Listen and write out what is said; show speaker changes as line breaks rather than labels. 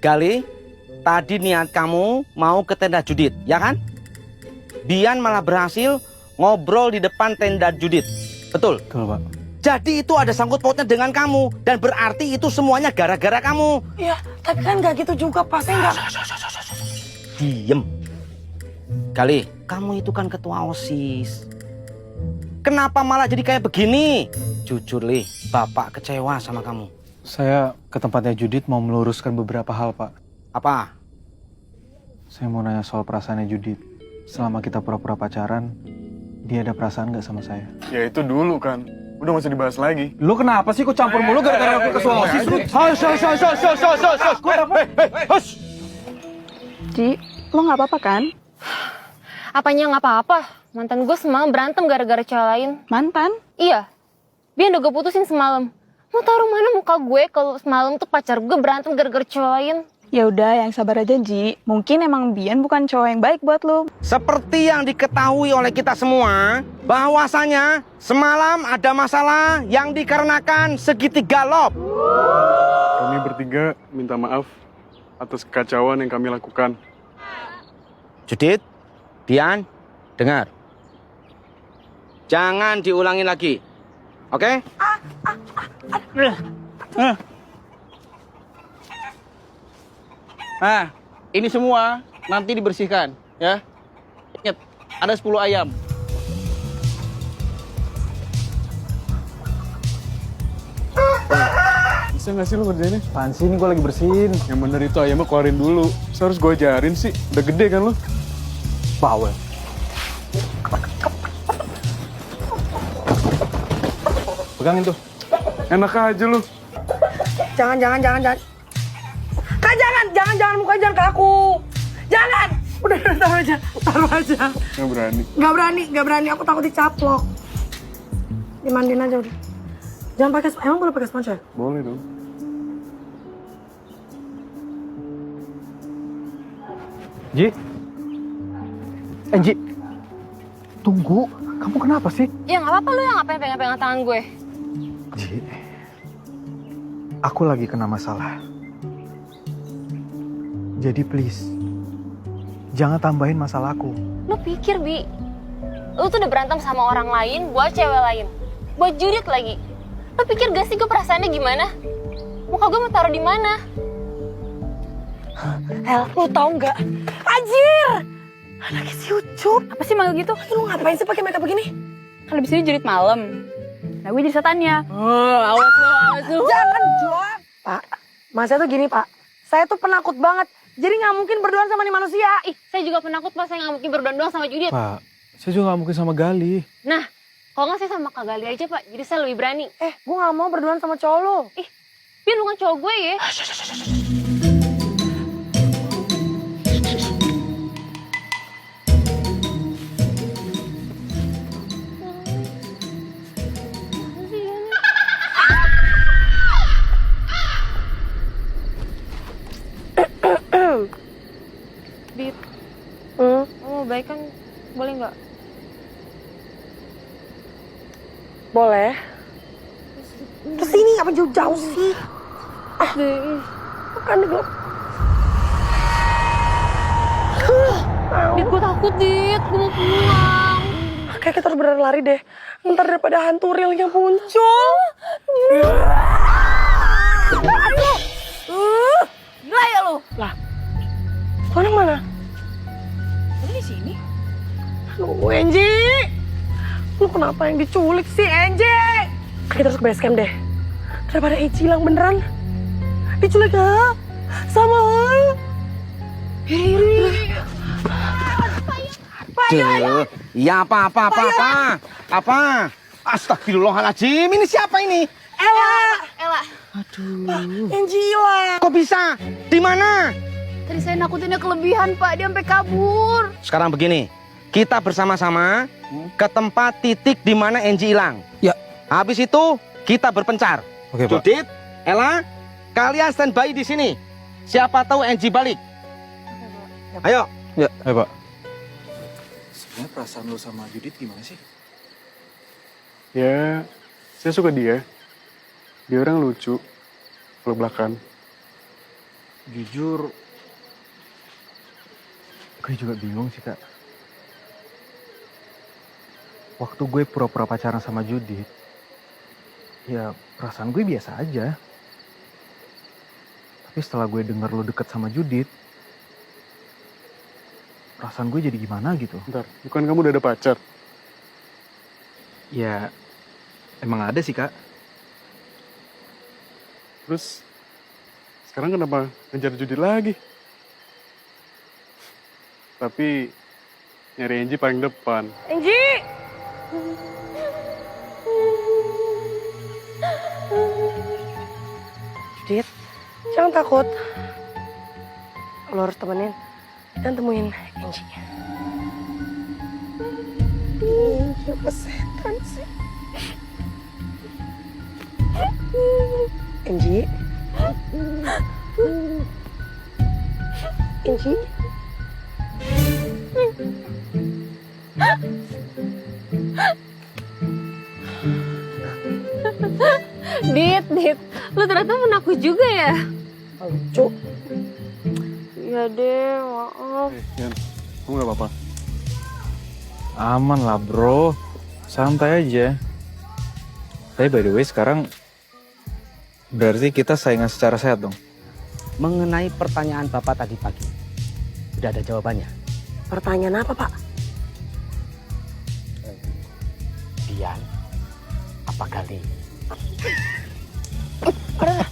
Gali, tadi niat kamu mau ke tenda Judit, ya kan? Bian malah berhasil ngobrol di depan tenda Judit. Betul?
Betul, Pak.
Jadi itu ada sangkut pautnya dengan kamu. Dan berarti itu semuanya gara-gara kamu.
Iya, tapi kan nggak gitu juga, Pak. Saya nggak...
Diem. Gali, kamu itu kan ketua OSIS. Kenapa malah jadi kayak begini? Jujur, Li, Bapak kecewa sama kamu.
Saya ke tempatnya Judit mau meluruskan beberapa hal, Pak.
Apa?
Saya mau nanya soal perasaannya Judit. Selama kita pura-pura pacaran, dia ada perasaan nggak sama saya?
Ya itu dulu kan. Udah gak usah dibahas lagi.
Lu kenapa sih kok campur mulu gara-gara aku ketua OSIS?
Hush!
Ji, lo nggak apa-apa kan?
Apanya nggak apa-apa? Mantan gue semalam berantem gara-gara cewek lain.
Mantan?
Iya, dia udah gue putusin semalam. Mau taruh mana muka gue kalau semalam tuh pacar gue berantem gara-gara cewek lain?
Ya udah, yang sabar aja, Ji. Mungkin emang Bian bukan cowok yang baik buat lo.
Seperti yang diketahui oleh kita semua, bahwasanya semalam ada masalah yang dikarenakan segitiga love.
Kami bertiga minta maaf atas kekacauan yang kami lakukan.
Judit, Bian, dengar. Jangan diulangi lagi. Oke?
Nah, ini semua nanti dibersihkan, ya. Ingat, ada 10 ayam.
Bisa gak sih lo ngerjainnya?
Apaan sih, ini gue lagi bersihin.
Yang bener itu ayamnya keluarin dulu. Seharus gue ajarin sih. Udah gede kan lo?
Bawel. Pegangin tuh.
Enak aja lo.
Jangan. Kak, jangan muka jangan ke aku. Jangan. Udah, taruh aja.
Gak berani.
Gak berani. Aku takut dicaplok. Dimandiin aja udah. Jangan pakai, emang boleh pakai spons ya?
Boleh dong.
Ji. Ji. Tunggu. Kamu kenapa sih?
Ya nggak apa-apa lu yang ngapain pegang-pegang tangan gue.
Ji. Aku lagi kena masalah. Jadi please. Jangan tambahin masalahku.
Lu pikir, Bi. Lu tuh udah berantem sama orang lain buat cewek lain. Buat Judit lagi. Lu pikir gak sih gue perasaannya gimana? Muka gue mau taruh di mana?
El, lu tau nggak? Anjir! Anaknya si Ucup.
Apa sih manggil gitu?
Lu ngapain sih pakai makeup begini?
Kan abis ini Judit malam. Nah, gue jadi setannya.
Oh, awas lu.
Jangan, Joan. Pak, Mas tuh gini, Pak. Saya tuh penakut banget. Jadi nggak mungkin berduaan sama nih manusia.
Ih, saya juga penakut, Pak. Saya nggak mungkin berduaan doang sama Judit.
Pak, saya juga gak mungkin sama Gali.
Nah, kalau nggak saya sama Kak Gali aja, Pak. Jadi saya lebih berani.
Gue nggak mau berduaan sama cowok lo.
Ih, Bian bukan cowok gue ya. Bib, mau baik kan boleh nggak?
Boleh. Terus ini apa jauh-jauh sih? Bukan gelap.
Dit, gue takut, Dit. Gue mau pulang.
Kayak kita harus berlari deh. Ntar daripada hantu realnya muncul.
Gila ya lo?
Lah, orang mana?
Tadi di sini.
Aduh, Enji. Lu kenapa yang diculik sih, Enji? Kita harus ke base camp deh. Daripada Enji hilang beneran. Diculik ya? Sama.
Ya apa? Astagfirullahaladzim, ini siapa ini?
Ella.
Aduh.
Enji hilang.
Kok bisa? Di mana?
Tadi saya nakutinnya kelebihan, Pak. Dia sampai kabur.
Sekarang begini, kita bersama-sama ke tempat titik di mana Enji hilang.
Ya.
Habis itu kita berpencar.
Oke, Pak.
Judit, Ella, kalian standby di sini. Siapa tahu Enji balik. Ayo.
Ya, ayo Pak. Sebenarnya perasaan lu sama Judit gimana sih?
Ya, saya suka dia. Dia orang lucu, belak-belakan.
Jujur, gue juga bingung sih, Kak. Waktu gue pura-pura pacaran sama Judit, ya perasaan gue biasa aja. Tapi setelah gue denger lo deket sama Judit, perasaan gue jadi gimana gitu.
Bentar, bukan kamu udah ada pacar?
Ya, emang ada sih, Kak.
Terus sekarang kenapa ngejar Judit lagi? Tapi nyari Angie paling depan.
Angie! Judit, jangan takut. Lo harus temenin dan temuin Angie. Siapa setan sih? Angie? Angie?
Dit, lu ternyata menakut juga ya?
Lucu.
Iya deh, maaf.
Yan, kamu gak apa-apa?
Aman lah, bro. Santai aja. Tapi by the way, sekarang berarti kita saingan secara sehat dong?
Mengenai pertanyaan Bapak tadi pagi, udah ada jawabannya.
Pertanyaan apa, Pak?
Dian, apa Gali?
Udah,